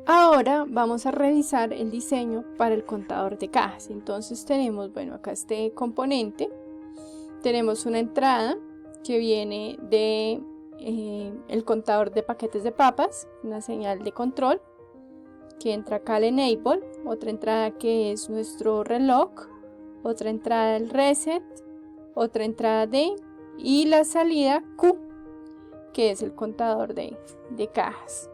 Ahora vamos a revisar el diseño para el contador de cajas. Entonces tenemos, bueno, acá este componente. Tenemos una entrada que viene de el contador de paquetes de papas, una señal de control que entra acá al enable, otra entrada que es nuestro reloj, otra entrada el reset, otra entrada D y la salida Q, que es el contador de cajas.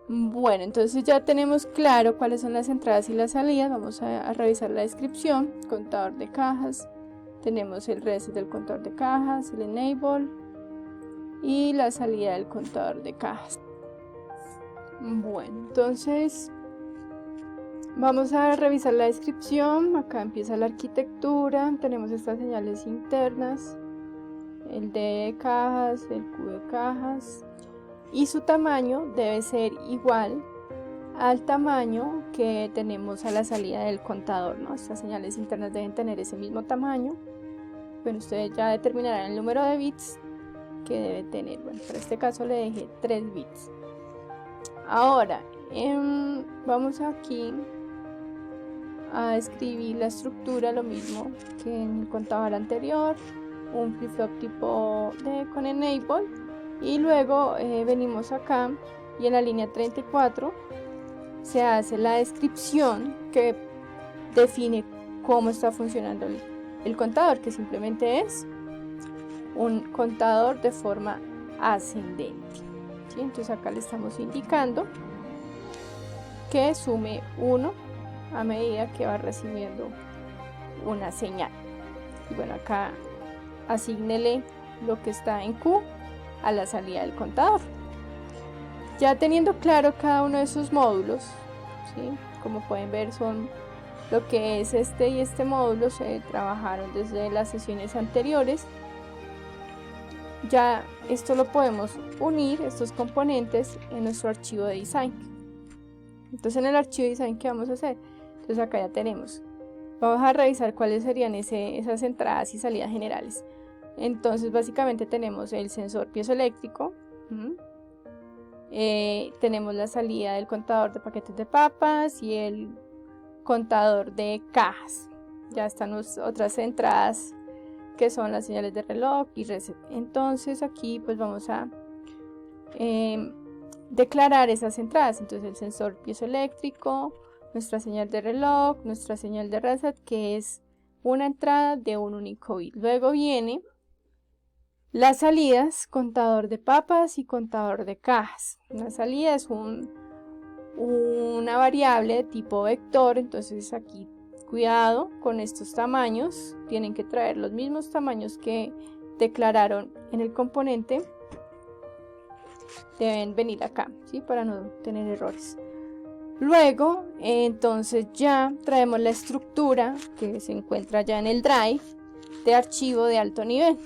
Bueno, entonces ya tenemos claro cuáles son las entradas y las salidas. Vamos a revisar la descripción. Contador de cajas, tenemos el reset del contador de cajas, el enable y la salida del contador de cajas. Bueno, entonces vamos a revisar la descripción. Acá empieza la arquitectura, tenemos estas señales internas, el D de cajas, el Q de cajas, y su tamaño debe ser igual al tamaño que tenemos a la salida del contador, ¿no? Estas señales internas deben tener ese mismo tamaño. Bueno, ustedes ya determinarán el número de bits que debe tener. Bueno, para este caso le dejé 3 bits. Ahora, vamos aquí a escribir la estructura, lo mismo que en el contador anterior, un flip-flop tipo D con enable, y luego venimos acá y en la línea 34 se hace la descripción que define cómo está funcionando el contador, que simplemente es un contador de forma ascendente, ¿sí? Entonces acá le estamos indicando que sume 1 a medida que va recibiendo una señal. Y bueno, acá asígnele lo que está en Q a la salida del contador. Ya teniendo claro cada uno de esos módulos, ¿sí? Como pueden ver, son lo que es este y este módulo se trabajaron desde las sesiones anteriores. Ya esto lo podemos unir, estos componentes, en nuestro archivo de design. Entonces en el archivo de design, ¿qué vamos a hacer? Entonces acá ya tenemos, vamos a revisar cuáles serían esas entradas y salidas generales. Entonces básicamente tenemos el sensor piezoeléctrico, tenemos la salida del contador de paquetes de papas y el contador de cajas. Ya están otras entradas que son las señales de reloj y reset. Entonces aquí pues vamos a declarar esas entradas. Entonces el sensor piezoeléctrico, nuestra señal de reloj, nuestra señal de reset, que es una entrada de un único bit. Luego viene las salidas, contador de papas y contador de cajas. Una salida es una variable de tipo vector, entonces aquí cuidado con estos tamaños, tienen que traer los mismos tamaños que declararon en el componente, deben venir acá, ¿sí? Para no tener errores. Luego, entonces ya traemos la estructura que se encuentra ya en el drive de archivo de alto nivel.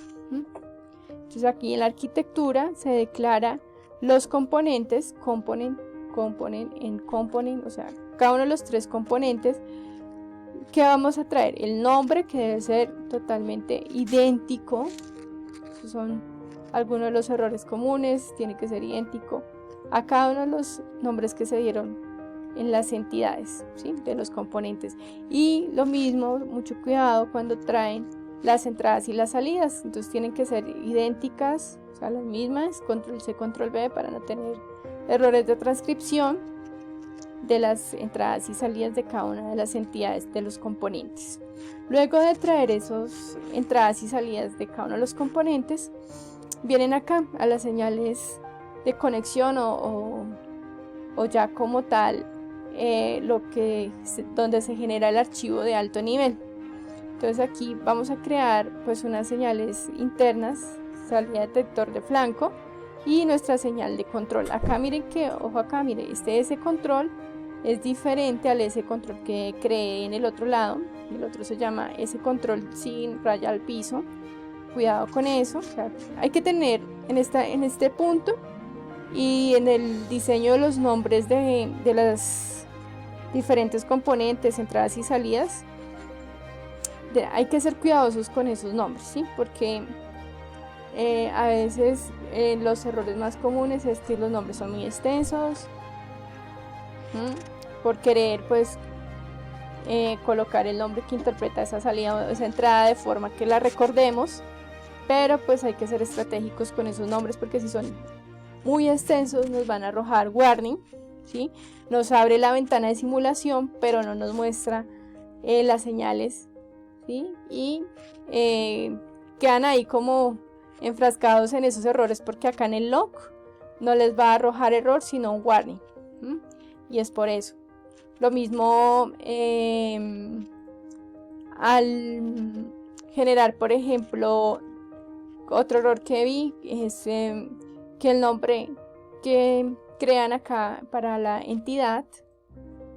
Entonces aquí en la arquitectura se declara los componentes, component, o sea, cada uno de los 3 componentes que vamos a traer. El nombre, que debe ser totalmente idéntico. Esos son algunos de los errores comunes, tiene que ser idéntico a cada uno de los nombres que se dieron en las entidades, ¿sí? De los componentes. Y lo mismo, mucho cuidado cuando traen las entradas y las salidas, entonces tienen que ser idénticas, o sea, las mismas, control C, control V, para no tener errores de transcripción de las entradas y salidas de cada una de las entidades de los componentes. Luego de traer esas entradas y salidas de cada uno de los componentes, vienen acá a las señales de conexión o ya como tal donde se genera el archivo de alto nivel. Entonces aquí vamos a crear pues unas señales internas, salida detector de flanco y nuestra señal de control. Acá miren que, ojo acá, miren, este S control es diferente al S control que creé en el otro lado. El otro se llama S control sin raya al piso. Cuidado con eso, o sea, hay que tener en este punto y en el diseño de los nombres de las diferentes componentes, entradas y salidas, hay que ser cuidadosos con esos nombres, ¿sí? Porque a veces los errores más comunes es que los nombres son muy extensos por querer pues colocar el nombre que interpreta esa salida o esa entrada de forma que la recordemos, pero pues hay que ser estratégicos con esos nombres porque si son muy extensos nos van a arrojar warning, ¿sí? Nos abre la ventana de simulación pero no nos muestra las señales, ¿sí? Y quedan ahí como enfrascados en esos errores porque acá en el log no les va a arrojar error sino un warning, y es por eso. Lo mismo al generar, por ejemplo, otro error que vi es que el nombre que crean acá para la entidad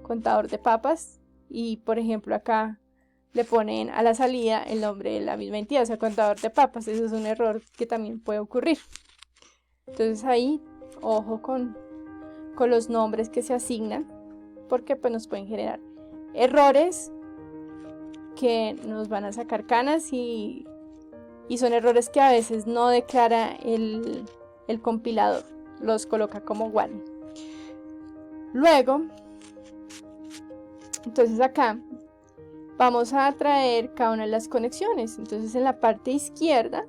contador de papas y por ejemplo acá le ponen a la salida el nombre de la misma entidad, o sea, contador de papas. Eso es un error que también puede ocurrir. Entonces ahí, ojo con los nombres que se asignan, porque pues nos pueden generar errores que nos van a sacar canas y son errores que a veces no declara el compilador, los coloca como warning. Luego, entonces acá vamos a traer cada una de las conexiones. Entonces en la parte izquierda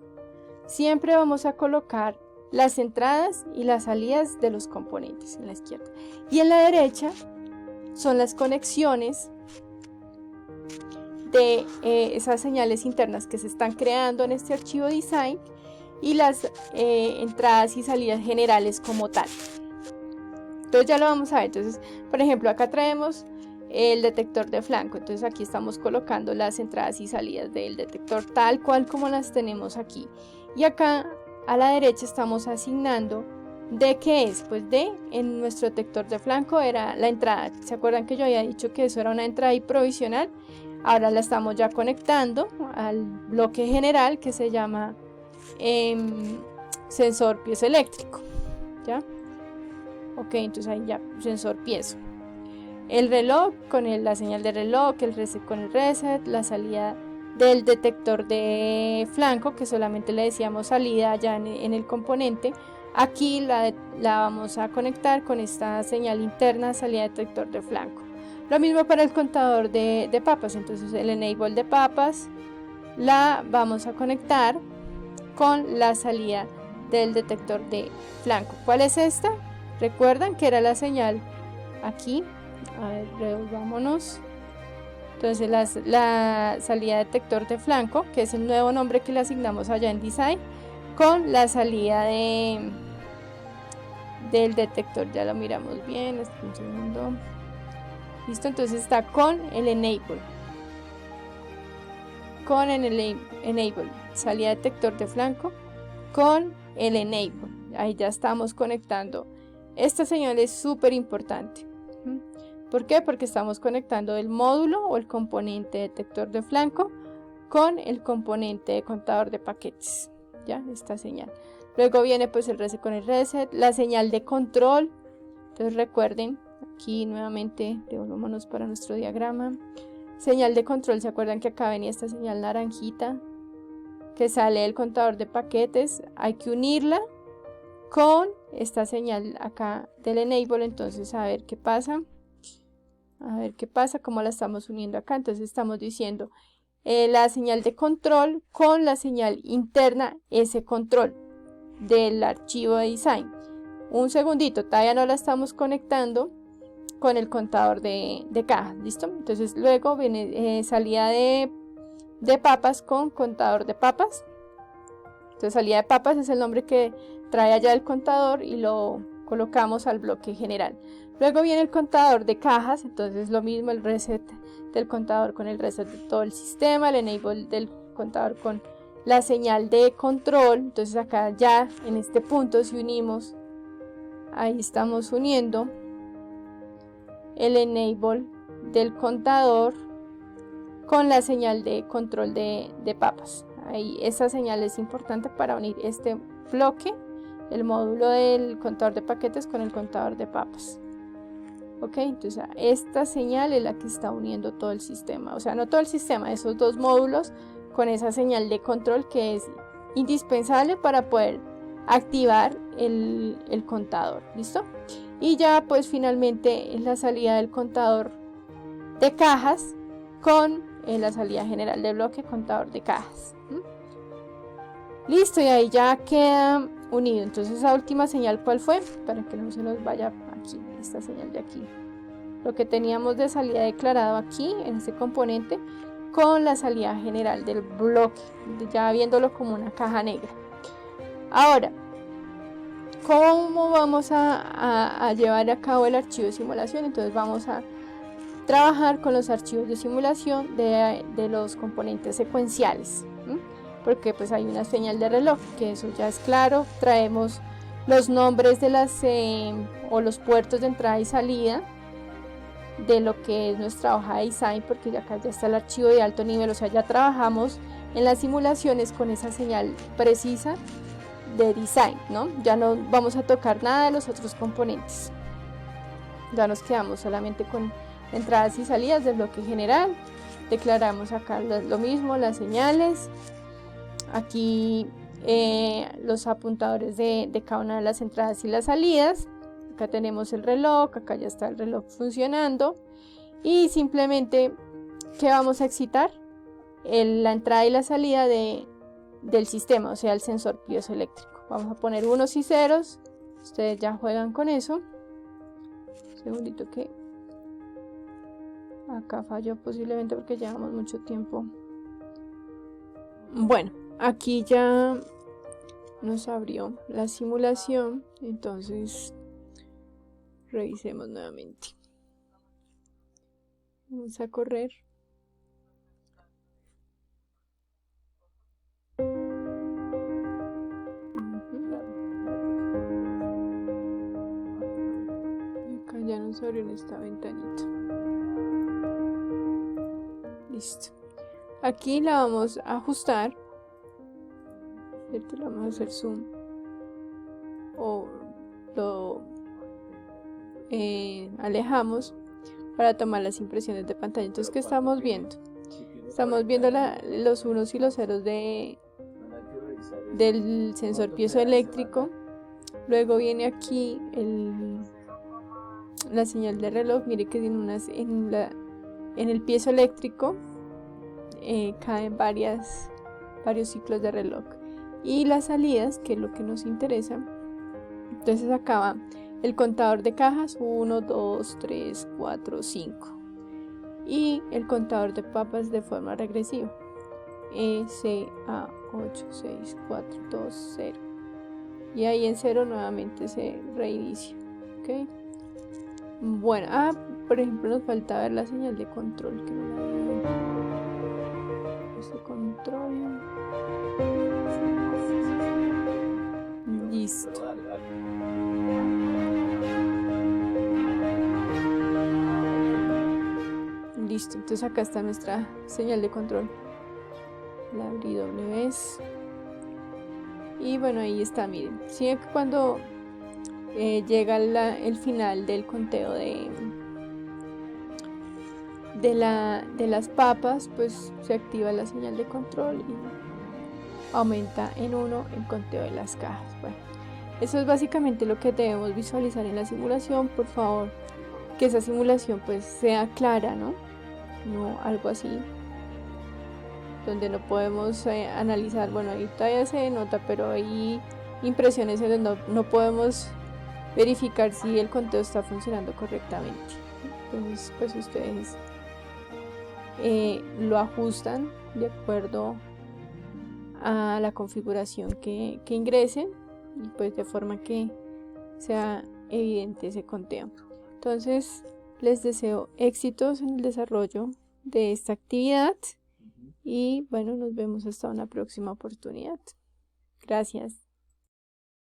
siempre vamos a colocar las entradas y las salidas de los componentes en la izquierda, y en la derecha son las conexiones de esas señales internas que se están creando en este archivo design y las entradas y salidas generales como tal. Entonces ya lo vamos a ver. Entonces, por ejemplo, acá traemos el detector de flanco. Entonces aquí estamos colocando las entradas y salidas del detector tal cual como las tenemos aquí. Y acá a la derecha estamos asignando ¿de qué es? Pues de, en nuestro detector de flanco era la entrada. ¿Se acuerdan que yo había dicho que eso era una entrada y provisional? Ahora la estamos ya conectando al bloque general que se llama sensor piezoeléctrico, ¿ya? Ok, entonces ahí ya sensor piezo. El reloj con la señal de reloj, el reset con el reset, la salida del detector de flanco que solamente le decíamos salida ya en el componente. Aquí la vamos a conectar con esta señal interna salida detector de flanco. Lo mismo para el contador de papas. Entonces el enable de papas la vamos a conectar con la salida del detector de flanco. ¿Cuál es esta? Recuerdan que era la señal aquí. A ver, revolvámonos. Entonces la salida detector de flanco, que es el nuevo nombre que le asignamos allá en design, con la salida del detector. Ya lo miramos bien, un segundo. Listo, entonces está con el enable. Con el enable, salida detector de flanco con el enable. Ahí ya estamos conectando. Esta señal es súper importante. ¿Por qué? Porque estamos conectando el módulo o el componente detector de flanco con el componente de contador de paquetes. Ya, esta señal. Luego viene pues el reset con el reset, la señal de control. Entonces recuerden, aquí nuevamente devolvámonos para nuestro diagrama. Señal de control, ¿se acuerdan que acá venía esta señal naranjita que sale del contador de paquetes? Hay que unirla con esta señal acá del enable. Entonces a ver qué pasa. A ver qué pasa, cómo la estamos uniendo acá. Entonces estamos diciendo la señal de control con la señal interna ese control del archivo de design. Un segundito, todavía no la estamos conectando con el contador de caja. ¿Listo? Entonces luego viene salida de papas con contador de papas. Entonces salida de papas es el nombre que trae allá el contador y lo colocamos al bloque general. Luego viene el contador de cajas. Entonces lo mismo, el reset del contador con el reset de todo el sistema, el enable del contador con la señal de control. Entonces acá ya en este punto si unimos, ahí estamos uniendo el enable del contador con la señal de control de papas. Ahí esa señal es importante para unir este bloque, el módulo del contador de paquetes con el contador de papas. Ok, entonces esta señal es la que está uniendo todo el sistema, o sea, no todo el sistema, esos dos módulos con esa señal de control que es indispensable para poder activar el contador. ¿Listo? y ya pues finalmente la salida del contador de cajas con la salida general del bloque contador de cajas. Listo, y ahí ya queda unido. Entonces esa última señal, ¿cuál fue? Para que no se nos vaya aquí, esta señal de aquí, lo que teníamos de salida declarado aquí en este componente con la salida general del bloque, ya viéndolo como una caja negra. Ahora, ¿cómo vamos a llevar a cabo el archivo de simulación? Entonces vamos a trabajar con los archivos de simulación de los componentes secuenciales, porque pues hay una señal de reloj, que eso ya es claro. Traemos los nombres de las o los puertos de entrada y salida de lo que es nuestra hoja de design, porque acá ya está el archivo de alto nivel, o sea, ya trabajamos en las simulaciones con esa señal precisa de design, ¿no? Ya no vamos a tocar nada de los otros componentes, ya nos quedamos solamente con entradas y salidas del bloque general. Declaramos acá lo mismo, las señales, aquí los apuntadores de cada una de las entradas y las salidas. Acá tenemos el reloj, acá ya está el reloj funcionando, y simplemente, ¿qué vamos a excitar? La entrada y la salida del sistema, o sea, el sensor piezoeléctrico. Vamos a poner unos y ceros, ustedes ya juegan con eso. Un segundito que acá falló posiblemente porque llevamos mucho tiempo. Bueno, aquí ya nos abrió la simulación, entonces revisemos nuevamente. Vamos a correr. Acá ya nos abrió en esta ventanita. Listo. Aquí la vamos a ajustar. ¿Cierto? Le vamos a hacer zoom. O lo alejamos para tomar las impresiones de pantalla. Entonces, ¿qué estamos viendo? Estamos viendo los unos y los ceros del sensor piezoeléctrico. Luego viene aquí la señal de reloj. Mire que en el piezoeléctrico caen varios ciclos de reloj. Y las salidas, que es lo que nos interesa. Entonces acá va el contador de cajas, 1, 2, 3, 4, 5. Y el contador de papas de forma regresiva. C, A, 8, 6, 4, 2, 0. Y ahí en 0 nuevamente se reinicia. ¿Okay? Bueno, por ejemplo, nos falta ver la señal de control, que no la había. Este control. Listo. Listo, entonces acá está nuestra señal de control. La abrí doble vez. Y bueno, ahí está, miren. Sí, que cuando llega el final del conteo de las papas, pues se activa la señal de control y aumenta en 1 el conteo de las cajas. Bueno, eso es básicamente lo que debemos visualizar en la simulación. Por favor, que esa simulación pues sea clara, ¿no? No algo así donde no podemos analizar. Bueno, ahí todavía se nota, pero hay impresiones en donde no podemos verificar si el conteo está funcionando correctamente. Entonces pues ustedes lo ajustan de acuerdo a la configuración que ingresen, y pues de forma que sea evidente ese conteo. Entonces les deseo éxitos en el desarrollo de esta actividad y bueno, nos vemos hasta una próxima oportunidad. Gracias.